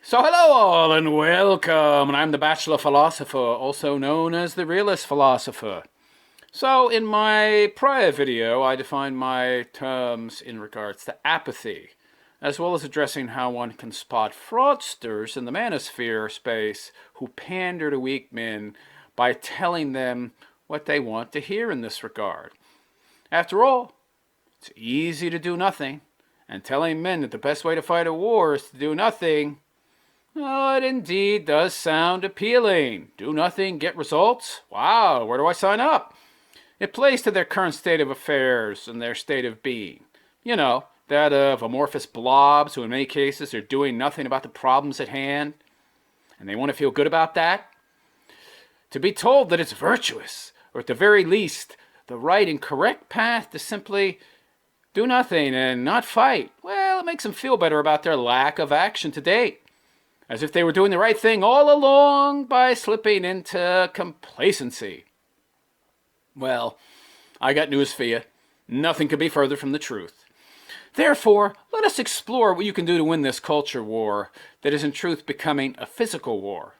So hello all and welcome, and I'm the Bachelor Philosopher, also known as the Realist Philosopher. So in my prior video, I defined my terms in regards to apathy, as well as addressing how one can spot fraudsters in the manosphere space who pander to weak men by telling them what they want to hear in this regard. After all, it's easy to do nothing, and telling men that the best way to fight a war is to do nothing, oh, it indeed does sound appealing. Do nothing, get results? Wow, where do I sign up? It plays to their current state of affairs and their state of being. You know, that of amorphous blobs who in many cases are doing nothing about the problems at hand. And they want to feel good about that. To be told that it's virtuous, or at the very least, the right and correct path to simply do nothing and not fight, well, it makes them feel better about their lack of action to date. As if they were doing the right thing all along by slipping into complacency. Well, I got news for you. Nothing could be further from the truth. Therefore, let us explore what you can do to win this culture war that is in truth becoming a physical war.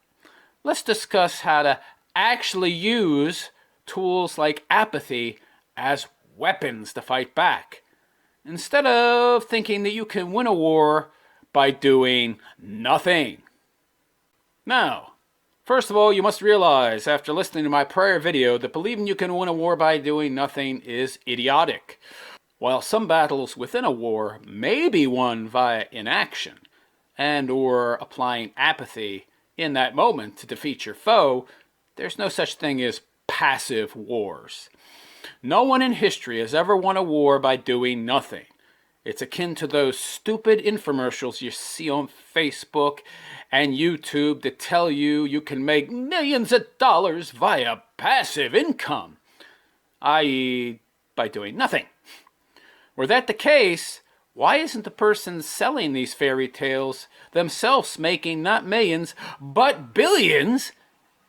Let's discuss how to actually use tools like apathy as weapons to fight back, instead of thinking that you can win a war by doing nothing. Now, first of all, you must realize after listening to my prior video that believing you can win a war by doing nothing is idiotic. While some battles within a war may be won via inaction and or applying apathy in that moment to defeat your foe, there's no such thing as passive wars. No one in history has ever won a war by doing nothing. It's akin to those stupid infomercials you see on Facebook and YouTube that tell you you can make millions of dollars via passive income, i.e. by doing nothing. Were that the case, why isn't the person selling these fairy tales themselves making not millions, but billions,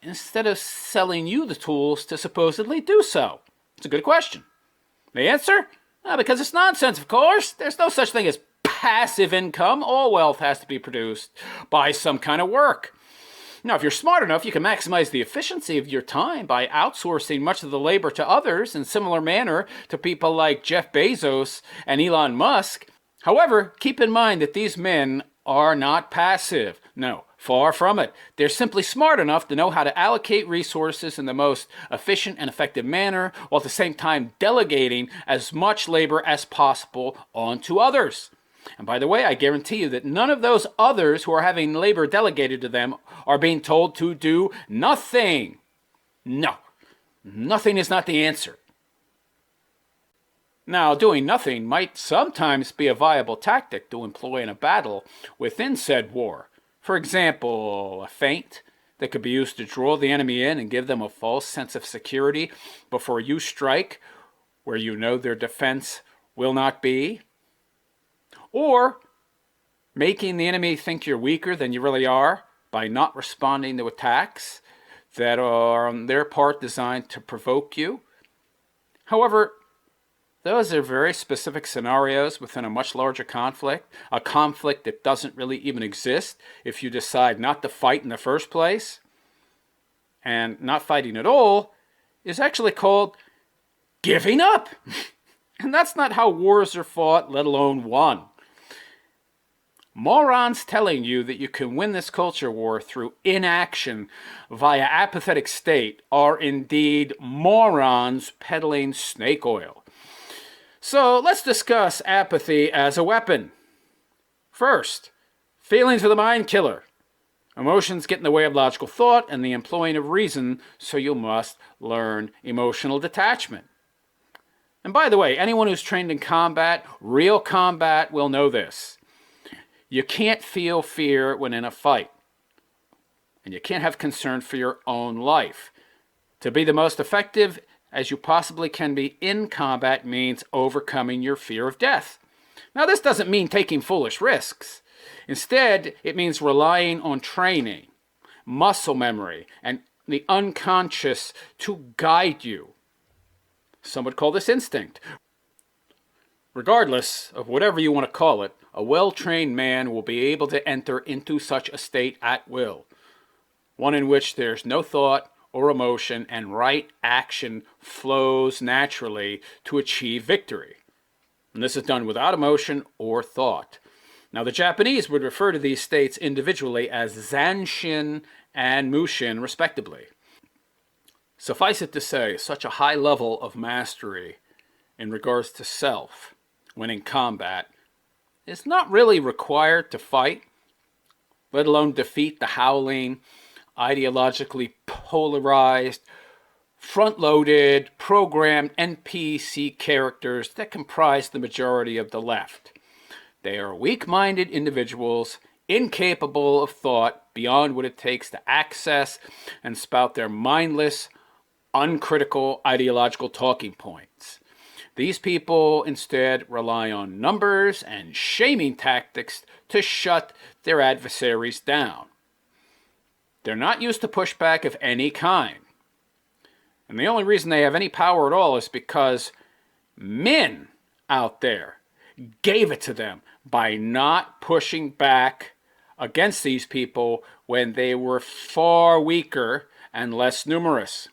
instead of selling you the tools to supposedly do so? It's a good question. The answer? Because it's nonsense, of course. There's no such thing as passive income. All wealth has to be produced by some kind of work. Now, if you're smart enough, you can maximize the efficiency of your time by outsourcing much of the labor to others in similar manner to people like Jeff Bezos and Elon Musk. However, keep in mind that these men are not passive. No, far from it. They're simply smart enough to know how to allocate resources in the most efficient and effective manner, while at the same time delegating as much labor as possible onto others. And by the way, I guarantee you that none of those others who are having labor delegated to them are being told to do nothing. No, nothing is not the answer. Now, doing nothing might sometimes be a viable tactic to employ in a battle within said war. For example, a feint that could be used to draw the enemy in and give them a false sense of security before you strike, where you know their defense will not be. Or making the enemy think you're weaker than you really are by not responding to attacks that are on their part designed to provoke you. However, those are very specific scenarios within a much larger conflict, a conflict that doesn't really even exist if you decide not to fight in the first place. And not fighting at all is actually called giving up. And that's not how wars are fought, let alone won. Morons telling you that you can win this culture war through inaction via apathetic state are indeed morons peddling snake oil. So let's discuss apathy as a weapon. First, feelings are the mind killer. Emotions get in the way of logical thought and the employing of reason, so you must learn emotional detachment. And by the way, anyone who's trained in combat, real combat, will know this. You can't feel fear when in a fight. And you can't have concern for your own life. To be the most effective as you possibly can be in combat means overcoming your fear of death. Now, this doesn't mean taking foolish risks. Instead, it means relying on training, muscle memory, and the unconscious to guide you. Some would call this instinct. Regardless of whatever you want to call it, a well-trained man will be able to enter into such a state at will, one in which there's no thought or emotion and right action flows naturally to achieve victory. And this is done without emotion or thought. Now, the Japanese would refer to these states individually as Zanshin and Mushin, respectively. Suffice it to say, such a high level of mastery in regards to self when in combat is not really required to fight, let alone defeat the howling, ideologically polarized, front-loaded, programmed NPC characters that comprise the majority of the left. They are weak-minded individuals, incapable of thought beyond what it takes to access and spout their mindless, uncritical ideological talking points. These people instead rely on numbers and shaming tactics to shut their adversaries down. They're not used to pushback of any kind. And the only reason they have any power at all is because men out there gave it to them by not pushing back against these people when they were far weaker and less numerous.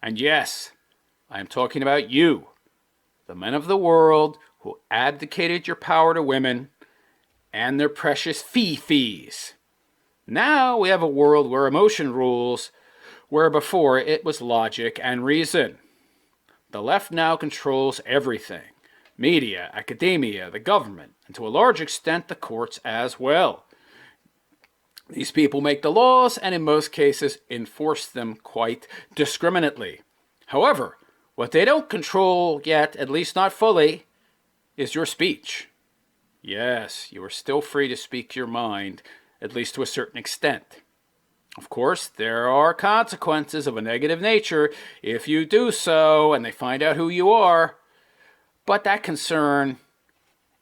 And yes, I am talking about you, the men of the world who abdicated your power to women and their precious fee-fees. Now we have a world where emotion rules, where before it was logic and reason. The left now controls everything: media, academia, the government, and to a large extent the courts as well. These people make the laws and in most cases enforce them quite discriminately. However, what they don't control yet, at least not fully, is your speech. Yes, you are still free to speak your mind, at least to a certain extent. Of course, there are consequences of a negative nature if you do so and they find out who you are, but that concern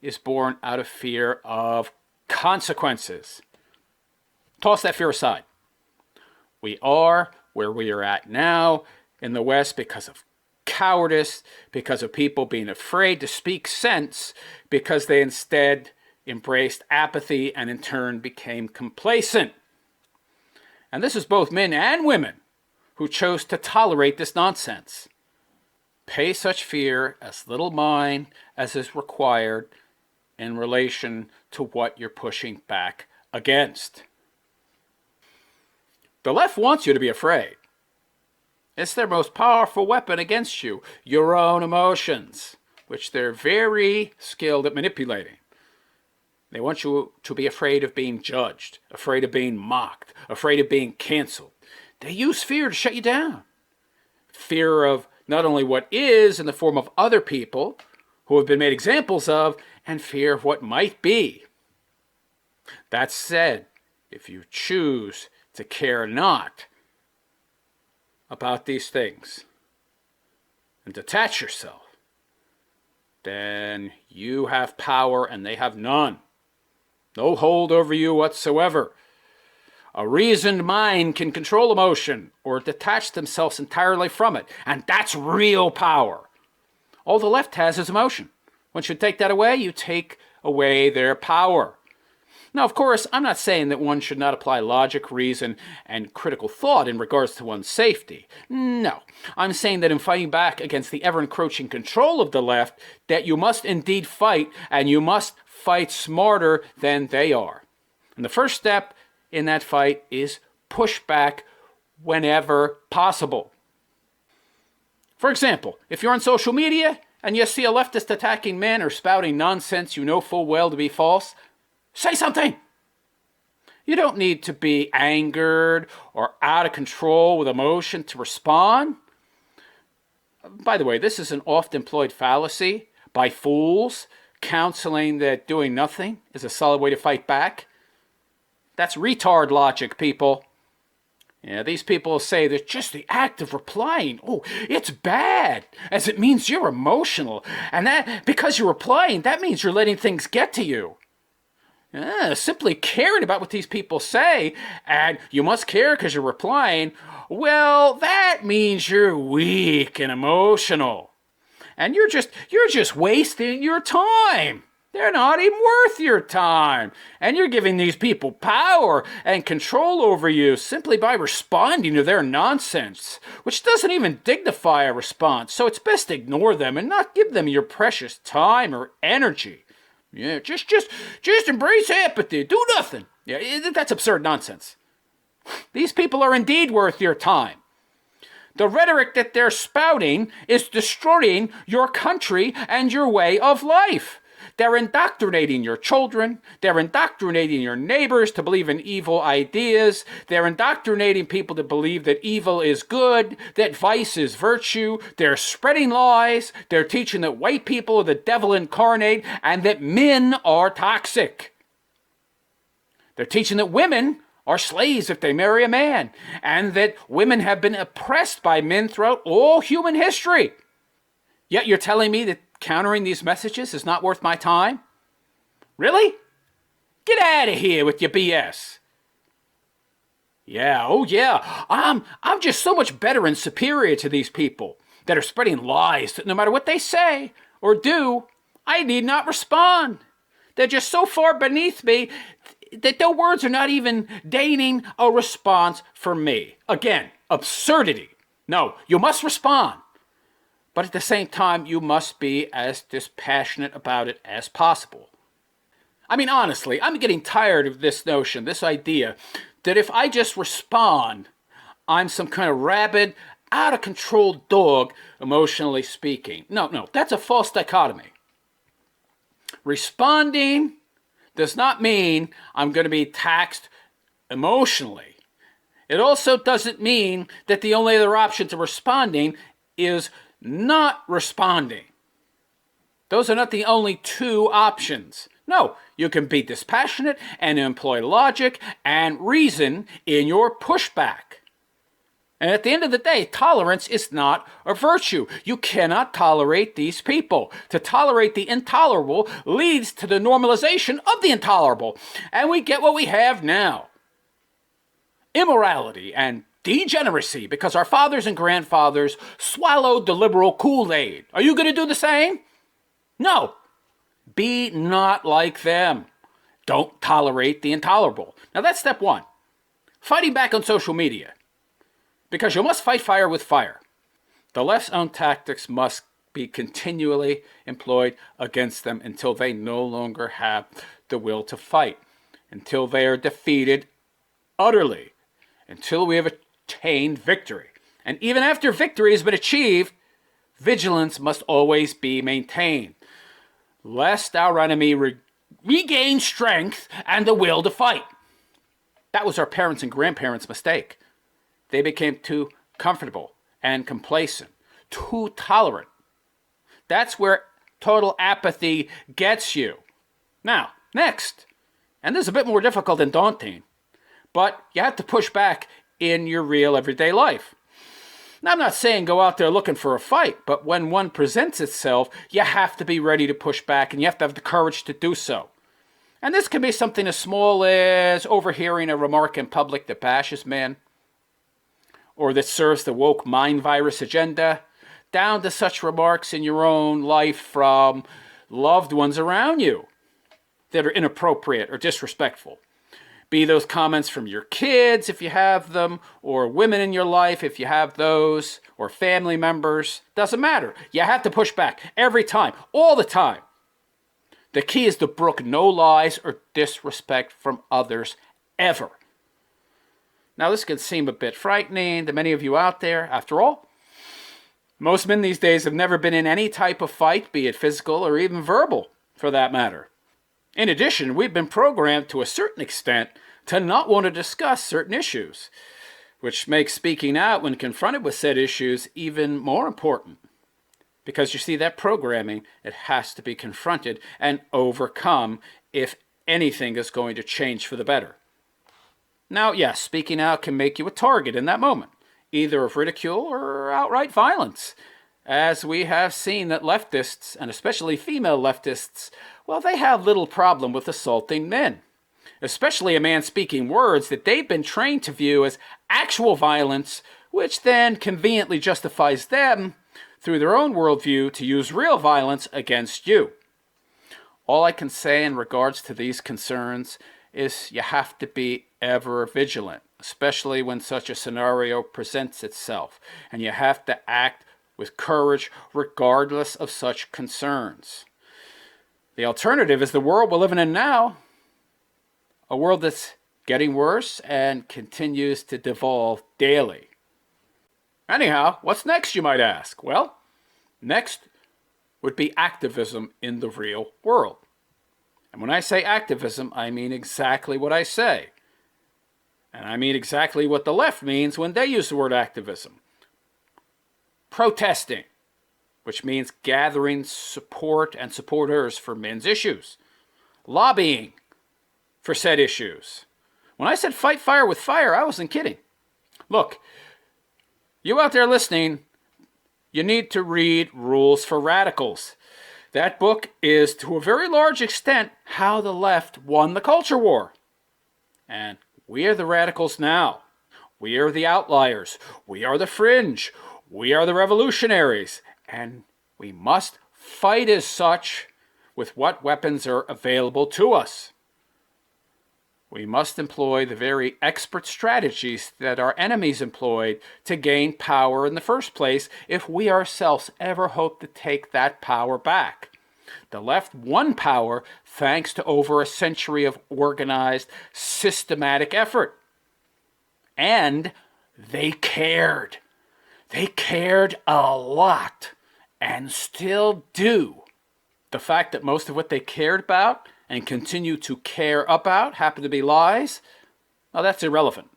is born out of fear of consequences. Toss that fear aside. We are where we are at now in the West because of cowardice, because of people being afraid to speak sense, because they instead embraced apathy and in turn became complacent. And this is both men and women who chose to tolerate this nonsense. Pay such fear as little mind as is required in relation to what you're pushing back against. The left wants you to be afraid. It's their most powerful weapon against you, your own emotions, which they're very skilled at manipulating. They want you to be afraid of being judged, afraid of being mocked, afraid of being canceled. They use fear to shut you down. Fear of not only what is in the form of other people who have been made examples of, and fear of what might be. That said, if you choose to care not about these things and detach yourself, then you have power and they have none. No hold over you whatsoever. A reasoned mind can control emotion or detach themselves entirely from it, and that's real power. All the left has is emotion. Once you take that away, you take away their power. Now, of course, I'm not saying that one should not apply logic, reason, and critical thought in regards to one's safety. No, I'm saying that in fighting back against the ever-encroaching control of the left, that you must indeed fight, and you must fight smarter than they are. And the first step in that fight is push back whenever possible. For example, if you're on social media and you see a leftist attacking men or spouting nonsense you know full well to be false, say something. You don't need to be angered or out of control with emotion to respond. By the way, this is an oft-employed fallacy by fools, counseling that doing nothing is a solid way to fight back. That's retard logic, people. Yeah, these people say that just the act of replying, oh, it's bad, as it means you're emotional. And that, because you're replying, that means you're letting things get to you. Simply caring about what these people say, and you must care because you're replying, well, that means you're weak and emotional. And you're just wasting your time. They're not even worth your time. And you're giving these people power and control over you simply by responding to their nonsense, which doesn't even dignify a response. So it's best to ignore them and not give them your precious time or energy. Yeah, just embrace apathy. Do nothing. Yeah, that's absurd nonsense. These people are indeed worth your time. The rhetoric that they're spouting is destroying your country and your way of life. They're indoctrinating your children. They're indoctrinating your neighbors to believe in evil ideas. They're indoctrinating people to believe that evil is good, that vice is virtue. They're spreading lies. They're teaching that white people are the devil incarnate and that men are toxic. They're teaching that women are slaves if they marry a man, and that women have been oppressed by men throughout all human history. Yet you're telling me that countering these messages is not worth my time? Really? Get out of here with your BS. Yeah, oh yeah, I'm just so much better and superior to these people that are spreading lies that no matter what they say or do, I need not respond. They're just so far beneath me that their words are not even deigning a response from me. Again, absurdity. No, you must respond. But at the same time, you must be as dispassionate about it as possible. I mean, honestly, I'm getting tired of this notion, this idea, that if I just respond, I'm some kind of rabid, out-of-control dog, emotionally speaking. No, that's a false dichotomy. Responding does not mean I'm going to be taxed emotionally. It also doesn't mean that the only other option to responding is not responding. Those are not the only two options. No, you can be dispassionate and employ logic and reason in your pushback. And at the end of the day, tolerance is not a virtue. You cannot tolerate these people. To tolerate the intolerable leads to the normalization of the intolerable. And we get what we have now. Immorality and degeneracy because our fathers and grandfathers swallowed the liberal Kool-Aid. Are you going to do the same? No. Be not like them. Don't tolerate the intolerable. Now that's step one. Fighting back on social media. Because you must fight fire with fire. The left's own tactics must be continually employed against them until they no longer have the will to fight. Until they are defeated utterly. Until we have attained victory. And even after victory has been achieved, vigilance must always be maintained, lest our enemy regain strength and the will to fight. That was our parents' and grandparents' mistake. They became too comfortable and complacent, too tolerant. That's where total apathy gets you. Now, next, and this is a bit more difficult and daunting, but you have to push back in your real everyday life. Now, I'm not saying go out there looking for a fight, but when one presents itself, you have to be ready to push back, and you have to have the courage to do so. And this can be something as small as overhearing a remark in public that bashes men, or that serves the woke mind virus agenda, down to such remarks in your own life from loved ones around you that are inappropriate or disrespectful. Be those comments from your kids, if you have them, or women in your life, if you have those, or family members. Doesn't matter. You have to push back every time, all the time. The key is to brook no lies or disrespect from others, ever. Now, this can seem a bit frightening to many of you out there. After all, most men these days have never been in any type of fight, be it physical or even verbal, for that matter. In addition, we've been programmed to a certain extent to not want to discuss certain issues, which makes speaking out when confronted with said issues even more important. Because you see, that programming, it has to be confronted and overcome if anything is going to change for the better. Now, yes, speaking out can make you a target in that moment, either of ridicule or outright violence. As we have seen that leftists, and especially female leftists, well, they have little problem with assaulting men. Especially a man speaking words that they've been trained to view as actual violence, which then conveniently justifies them, through their own worldview, to use real violence against you. All I can say in regards to these concerns is you have to be ever vigilant, especially when such a scenario presents itself, and you have to act with courage regardless of such concerns. The alternative is the world we're living in now, a world that's getting worse and continues to devolve daily. Anyhow, what's next, you might ask? Well, next would be activism in the real world. And when I say activism, I mean exactly what I say. And I mean exactly what the left means when they use the word activism. Protesting, which means gathering support and supporters for men's issues. Lobbying for said issues. When I said fight fire with fire, I wasn't kidding. Look, you out there listening, you need to read Rules for Radicals. That book is, to a very large extent, how the left won the culture war. And we are the radicals now. We are the outliers. We are the fringe. We are the revolutionaries. And we must fight as such with what weapons are available to us. We must employ the very expert strategies that our enemies employed to gain power in the first place if we ourselves ever hope to take that power back. The left won power thanks to over a century of organized, systematic effort. And they cared. They cared a lot, and still do. The fact that most of what they cared about and continue to care about happen to be lies, well, that's irrelevant.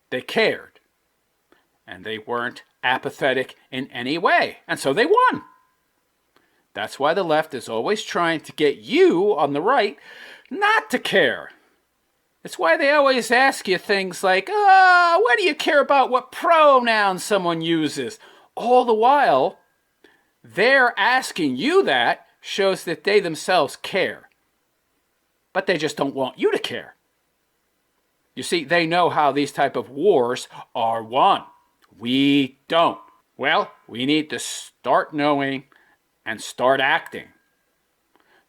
They cared, and they weren't apathetic in any way, and so they won. That's why the left is always trying to get you on the right not to care. It's why they always ask you things like, what do you care about what pronouns someone uses? All the while, their asking you that shows that they themselves care. But they just don't want you to care. You see, they know how these type of wars are won. We don't. Well, we need to start knowing and start acting.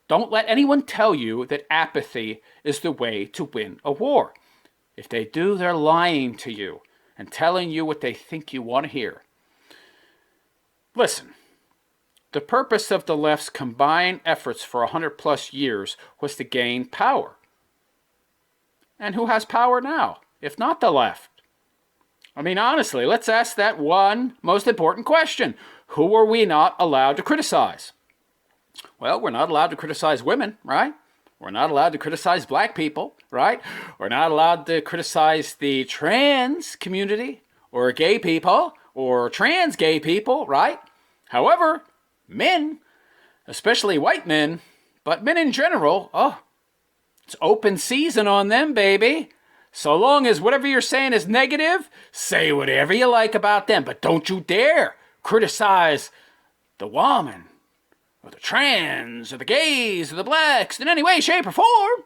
Don't let anyone tell you that apathy is the way to win a war. If they do, they're lying to you and telling you what they think you want to hear. Listen, the purpose of the left's combined efforts for 100+ years was to gain power. And who has power now, if not the left? I mean, honestly, let's ask that one most important question. Who are we not allowed to criticize? Well, we're not allowed to criticize women, right? We're not allowed to criticize black people, right? We're not allowed to criticize the trans community or gay people or trans gay people, right? However, men, especially white men, but men in general, it's open season on them, baby. So long as whatever you're saying is negative, say whatever you like about them, but don't you dare criticize the woman or the trans or the gays or the blacks in any way, shape, or form.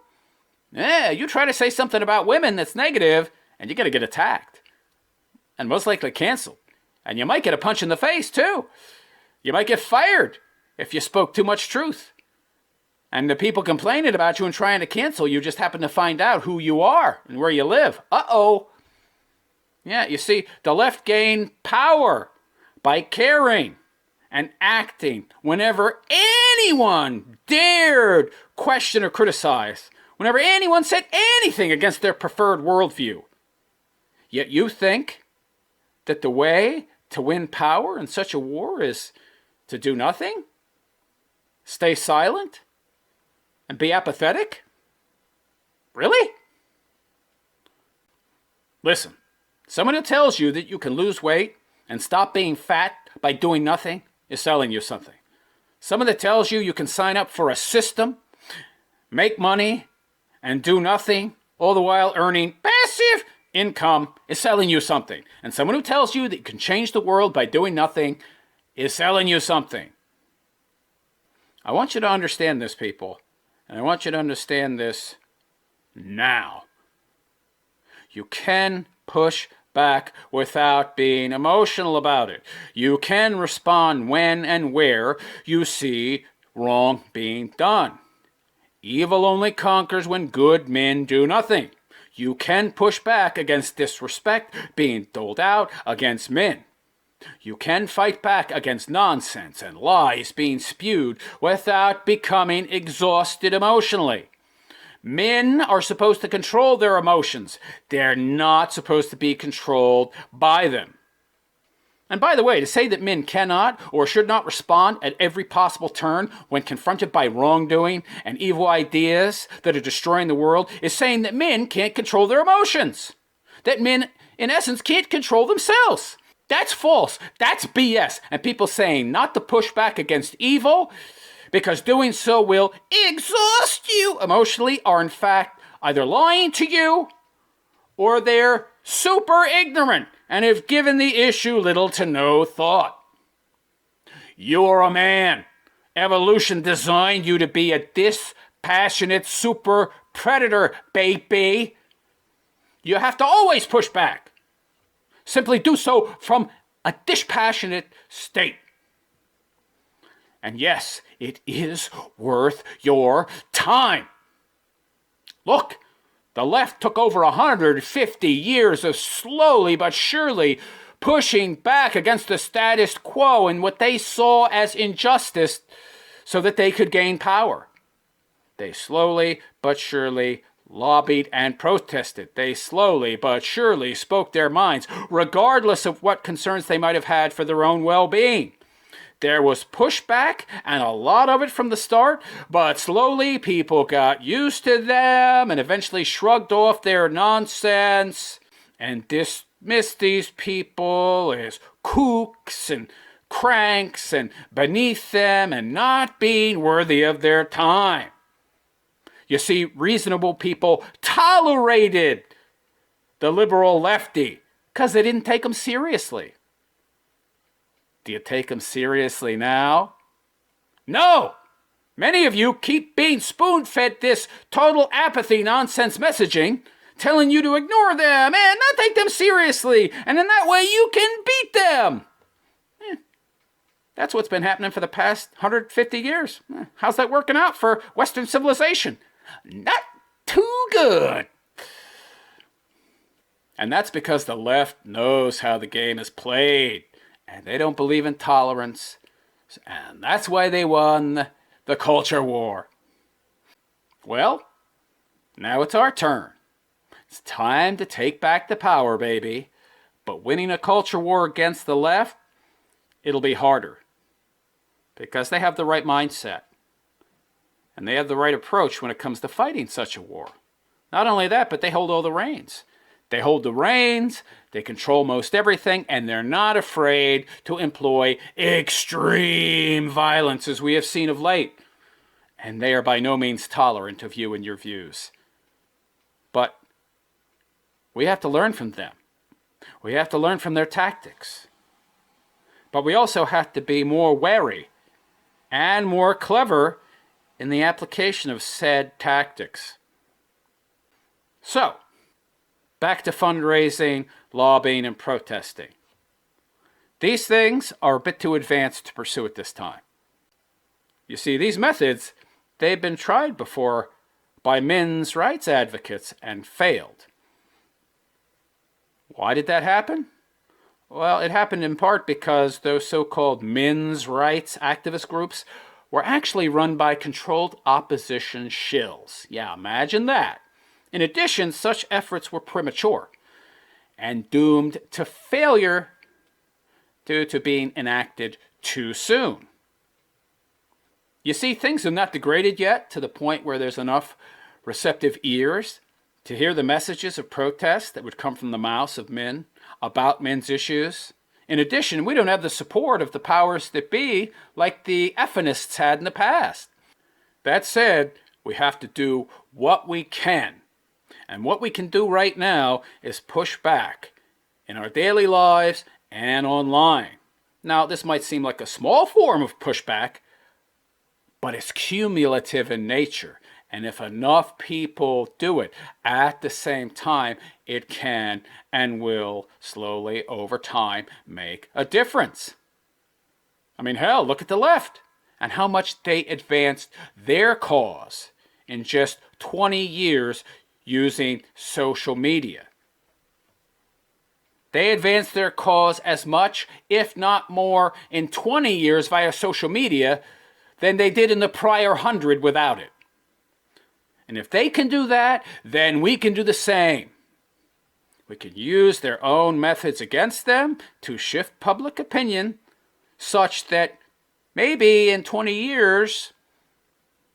Yeah, you try to say something about women that's negative, and you're going to get attacked. And most likely canceled. And you might get a punch in the face, too. You might get fired if you spoke too much truth. And the people complaining about you and trying to cancel you just happen to find out who you are and where you live. Uh-oh. Yeah, you see, the left gained power by caring and acting whenever anyone dared question or criticize, whenever anyone said anything against their preferred worldview. Yet you think that the way to win power in such a war is to do nothing? Stay silent? And be apathetic? Really? Listen, someone who tells you that you can lose weight and stop being fat by doing nothing is selling you something. Someone that tells you you can sign up for a system, make money, and do nothing, all the while earning passive income is selling you something. And someone who tells you that you can change the world by doing nothing is selling you something. I want you to understand this, people. And I want you to understand this now. You can push back without being emotional about it. You can respond when and where you see wrong being done. Evil only conquers when good men do nothing. You can push back against disrespect being doled out against men. You can fight back against nonsense and lies being spewed without becoming exhausted emotionally. Men are supposed to control their emotions. They're not supposed to be controlled by them. And by the way, to say that men cannot or should not respond at every possible turn when confronted by wrongdoing and evil ideas that are destroying the world is saying that men can't control their emotions. That men, in essence, can't control themselves. That's false. That's BS. And people saying not to push back against evil because doing so will exhaust you emotionally are in fact either lying to you or they're super ignorant and have given the issue little to no thought. You're a man. Evolution designed you to be a dispassionate super predator, baby. You have to always push back. Simply do so from a dispassionate state. And yes, it is worth your time. Look, the left took over 150 years of slowly but surely pushing back against the status quo and what they saw as injustice so that they could gain power. They slowly but surely lobbied and protested. They slowly but surely spoke their minds, regardless of what concerns they might have had for their own well-being. There was pushback, and a lot of it from the start, but slowly people got used to them and eventually shrugged off their nonsense and dismissed these people as kooks and cranks and beneath them and not being worthy of their time. You see, reasonable people tolerated the liberal lefty because they didn't take them seriously. Do you take them seriously now? No! Many of you keep being spoon-fed this total apathy nonsense messaging, telling you to ignore them and not take them seriously, and in that way you can beat them. That's what's been happening for the past 150 years. How's that working out for Western civilization? Not too good. And that's because the left knows how the game is played. And they don't believe in tolerance. And that's why they won the culture war. Well, now it's our turn. It's time to take back the power, baby. But winning a culture war against the left, it'll be harder. Because they have the right mindset. And they have the right approach when it comes to fighting such a war. Not only that, but they hold all the reins. They hold the reins, they control most everything, and they're not afraid to employ extreme violence, as we have seen of late. And they are by no means tolerant of you and your views. But we have to learn from them. We have to learn from their tactics. But we also have to be more wary and more clever in the application of said tactics. So, back to fundraising, lobbying, and protesting. These things are a bit too advanced to pursue at this time. You see, these methods, they've been tried before by men's rights advocates and failed. Why did that happen? Well, it happened in part because those so-called men's rights activist groups were actually run by controlled opposition shills. Yeah, imagine that. In addition, such efforts were premature and doomed to failure due to being enacted too soon. You see, things have not degraded yet to the point where there's enough receptive ears to hear the messages of protest that would come from the mouths of men about men's issues. In addition, we don't have the support of the powers that be like the effinists had in the past. That said, we have to do what we can. And what we can do right now is push back in our daily lives and online. Now, this might seem like a small form of pushback, but it's cumulative in nature. And if enough people do it at the same time, it can and will slowly over time make a difference. I mean, hell, look at the left. and how much they advanced their cause in just 20 years using social media. They advanced their cause as much, if not more, in 20 years via social media than they did in the prior 100 without it. And if they can do that, then we can do the same. We can use their own methods against them to shift public opinion such that maybe in 20 years,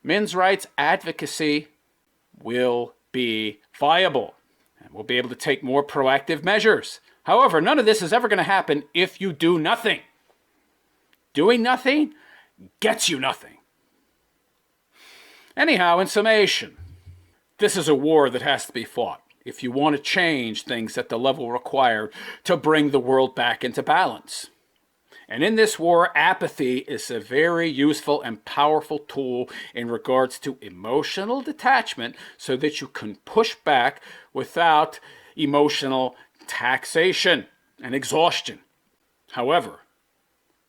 men's rights advocacy will be viable. And we'll be able to take more proactive measures. However, none of this is ever going to happen if you do nothing. Doing nothing gets you nothing. Anyhow, in summation, this is a war that has to be fought if you want to change things at the level required to bring the world back into balance. And in this war, apathy is a very useful and powerful tool in regards to emotional detachment so that you can push back without emotional taxation and exhaustion. However,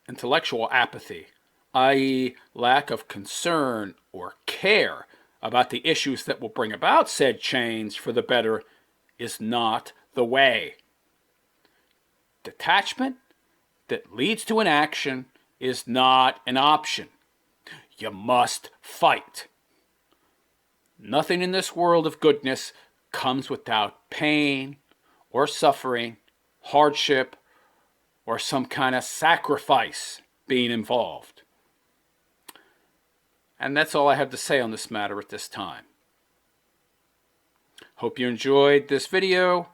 intellectual apathy, i.e., lack of concern or care about the issues that will bring about said change for the better, is not the way. Detachment that leads to an action is not an option. You must fight. Nothing in this world of goodness comes without pain or suffering, hardship, or some kind of sacrifice being involved. And that's all I have to say on this matter at this time. Hope you enjoyed this video.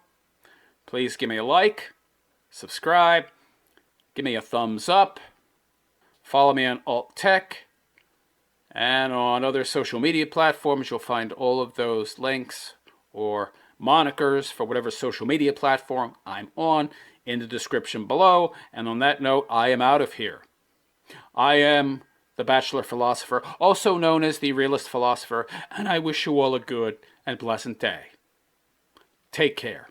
Please give me a like, subscribe, give me a thumbs up, follow me on Alt Tech, and on other social media platforms. You'll find all of those links or monikers for whatever social media platform I'm on in the description below. And on that note, I am out of here. I am the Bachelor Philosopher, also known as the Realist Philosopher, and I wish you all a good and pleasant day. Take care.